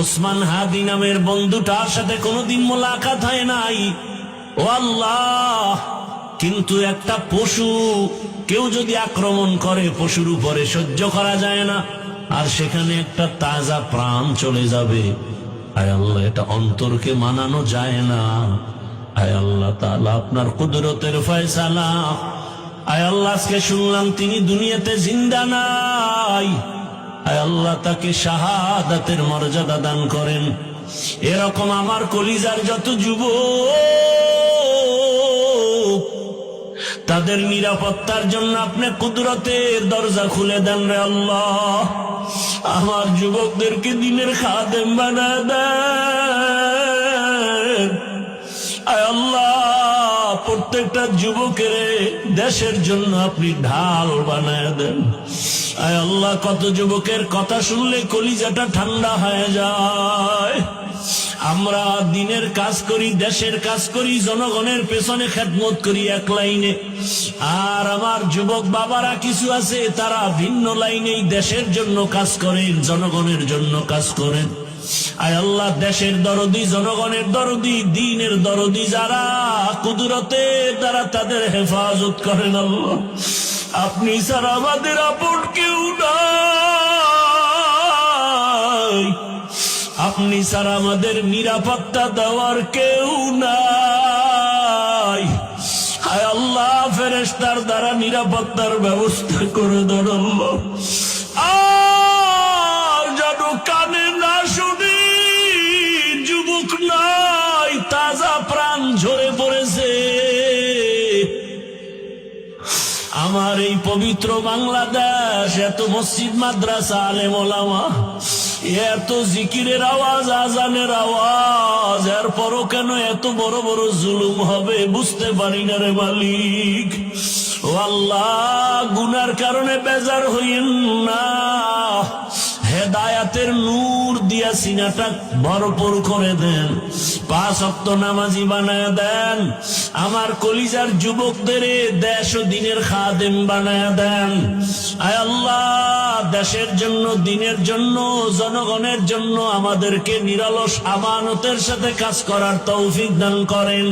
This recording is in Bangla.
ওসমান হাদি নামের বন্ধুটার সাথে কোনোদিন মোলাকাত হয় নাই। ও আল্লাহ, কিন্তু একটা পশু কেউ যদি আক্রমণ করে পশুর উপরে সহ্য করা যায় না, আর সেখানে একটা তাজা প্রাণ চলে যাবে। আয় আল্লাহ, এটা অন্তরকে মানানো যায় না। আয় আল্লাহ তাআলা, আপনার কুদরতের ফয়সালা। আয় আল্লাহ, আজকে শুনলাম তিনি দুনিয়াতে জিন্দা নাই। আয় আল্লাহ, তাকে শাহাদাতের মর্যাদা দান করেন। এরকম আমার কলিজার যত যুবক, তাদের নিরাপত্তার জন্য আপনি কুদরতের দরজা খুলে দেন রে আল্লাহ। আমার যুবকদেরকে দিনের খাদেম বানায় দেন। আয় আল্লাহ, প্রত্যেকটা যুবকের দেশের জন্য আপনি ঢাল বানায় দেন। আয় আল্লাহ, কত যুবকের কথা শুনলে কলিজাটা ঠান্ডা হয়ে যায়। আমরা দিনের কাজ করি, দেশের কাজ করি, জনগণের পেছনে খেদমত করি এক লাইনে, আর আমার যুবক বাবারা কিছু আছে তারা ভিন্ন লাইনেই দেশের জন্য কাজ করেন, জনগণের জন্য কাজ করেন। আয় আল্লাহ, দেশের দরদি, জনগণের দরদি, দ্বীনের দরদি যারা, কুদরতের দ্বারা তাদের হেফাজত করেন আল্লাহ। আপনি ছাড়া আমাদের আপন কেউ নাই, আপনি ছাড়া আমাদের নিরাপত্তা দেওয়ার কেউ নাই। হায় আল্লাহ, ফেরেশতার দ্বারা নিরাপত্তার ব্যবস্থা করে দেন আল্লাহ। আর যেন কানে না শুনি, যুবক নাই, তাজা প্রাণ ঝরে পড়েছে। আমার এই পবিত্র বাংলাদেশ, এত মসজিদ, মাদ্রাসা, আলেম ওলামা, এত জিকিরের আওয়াজ, আজানের আওয়াজ, এরপরও কেন এত বড় বড় জুলুম হবে বুঝতে পারি না রে মালিক। ও আল্লাহ, গুনার কারণে বেজার হইয়েন না, হেদায়াতের নূর দিয়া সিনাটা ভরপুর করে দেন, 5 ওয়াক্ত নামাজি বানায় দেন। আমার কলিজার যুবকদের দেশ ও দিনের খাদেম বানায় দেন। আয় আল্লাহ, দেশের জন্য, দিনের জন্য, জনগণের জন্য আমাদেরকে নিরলস আমানতের সাথে কাজ করার তৌফিক দান করেন।